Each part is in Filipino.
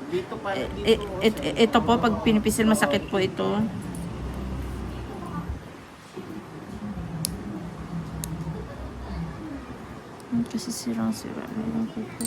Dito pa, dito. Ito po, pag pinipisil, masakit po ito. Kasi sirang-sira na yung kuko.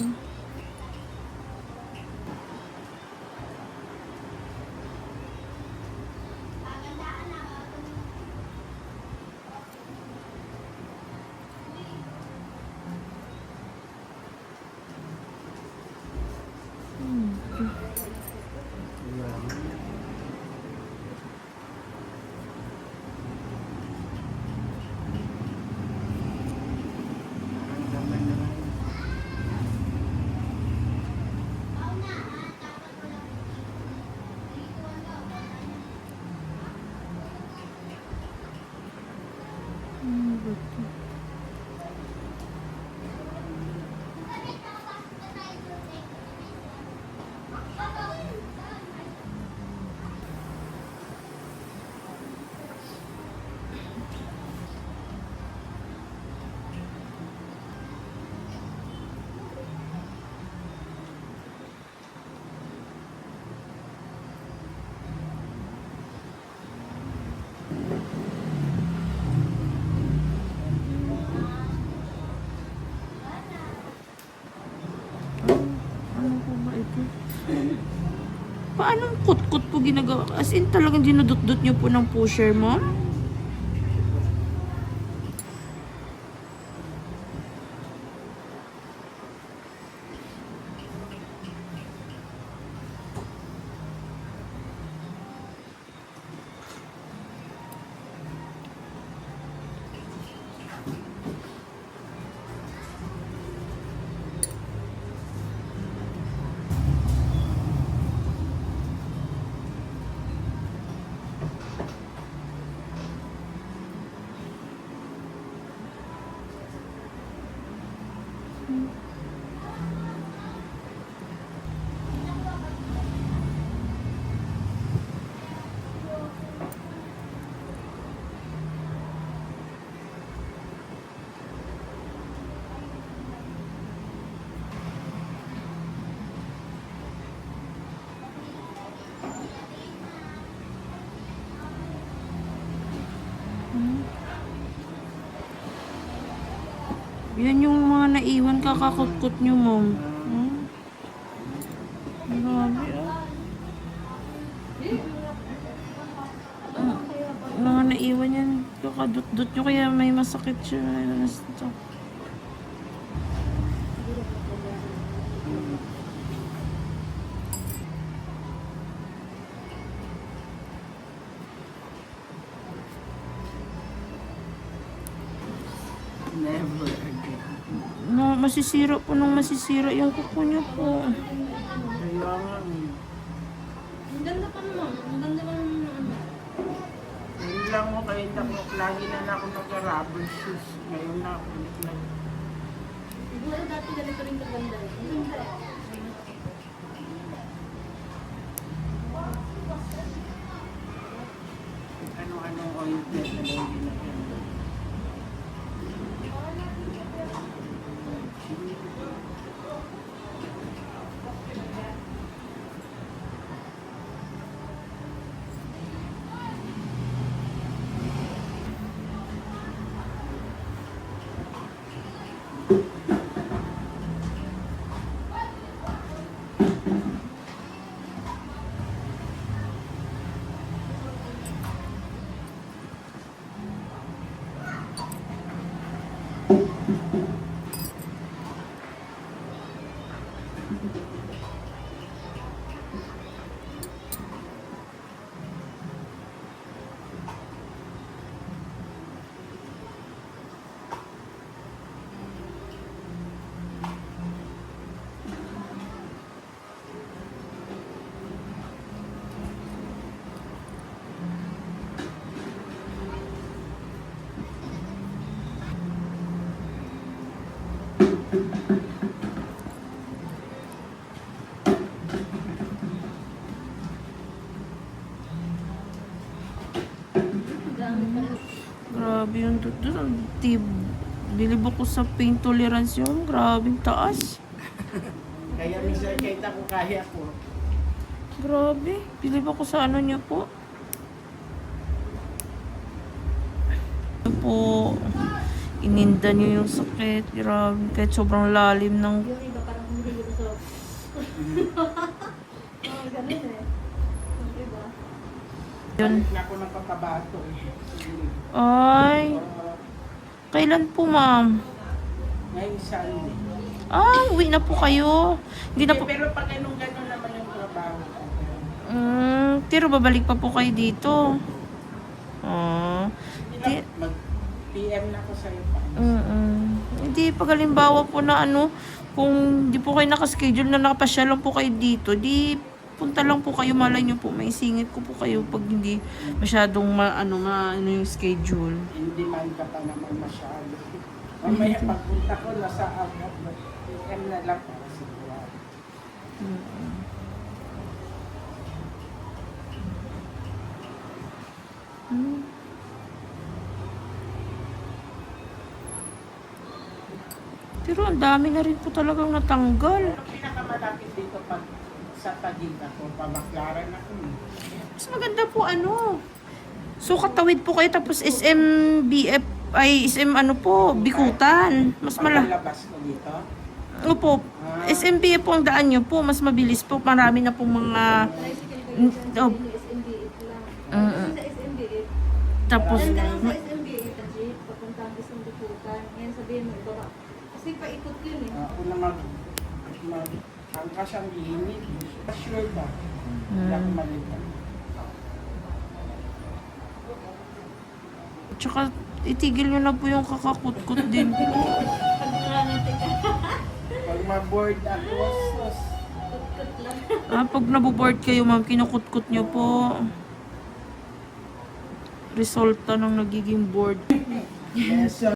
Ano po ba ito? Paano kot-kot po ginagawa? As in talagang dinudot-dot nyo po ng pusher mo? Yan yung mga naiwan kakakot-kot nyo, mom. Grabe, mga naiwan yan kakadot-dot nyo kaya may masakit siya. Never again. No, masisira po nung masisira yung kuko niya po. Kaya nga. Ang ganda pa naman. Ang ganda pa naman. Hindi lang mo kayo lagi na ako nag-rubber shoes. Ngayon na ako nag Siguro dati ganito rin kaganda. Ang ganda. Ano-anong ointment na lang ginagawa. Grabe yung dudot. Ang bilib ako sa pain tolerance yung grabing taas. Kaya minsan kahit ako kaya ko. Grabe. Bilib ako sa ano niyo po. Ano po, ininda niyo yung sakit. Grabe. Kahit sobrang lalim ng... Yung iba parang hindi ko gusto. Oo, ganun eh. Yung iba. Yun. Balik na ako ng pagkabato eh. Ay. Kailan po, ma'am? Ngayon Sunday. Ah, uwi na po kayo. Hindi na po... Pero pag ganun naman yung trabaho ko. Pero babalik pa po kayo dito. Ah. Mag-PM na ako sa'yo pa. Hindi, pag halimbawa po na ano, kung di po kayo nakaschedule na nakapasyal lang po kayo dito, di punta lang po kayo, malay nyo po, may singit ko po kayo pag hindi masyadong ano yung schedule. Hindi man ka pa naman masyado. Mamaya pagpunta ko, nasa agad. PM na lang para sigurado. Pero ang dami na rin po talagang natanggal. Ang pinakamalapit dito pag sa Taguig ako, pamaklaran ako. Mas maganda po ano. So katawid po kayo tapos SMBF ay SM ano po, Bikutan. Mas Pagkalabas ko dito. Opo. SMBF po ang daan nyo po, mas mabilis po. Marami na pong mga Tricycle kayo dyan, oh. sa SMBF lang. Mm-mm. Sa SMBF. Tapos Dandaan sa SMBF na jeep, papunta ang isang dukutan. Ngayon sabihin mo, ibaba. Kasi paikot yun eh. Ako na angkas ang init. Sure ba? Hindi ako malitan. tsaka itigil nyo na po yung kakakutkot din po. Pag ma-board ako, sus. Pag naboboard kayo ma'am, kinukutkot nyo po. Resulta ng nagiging board. Yes,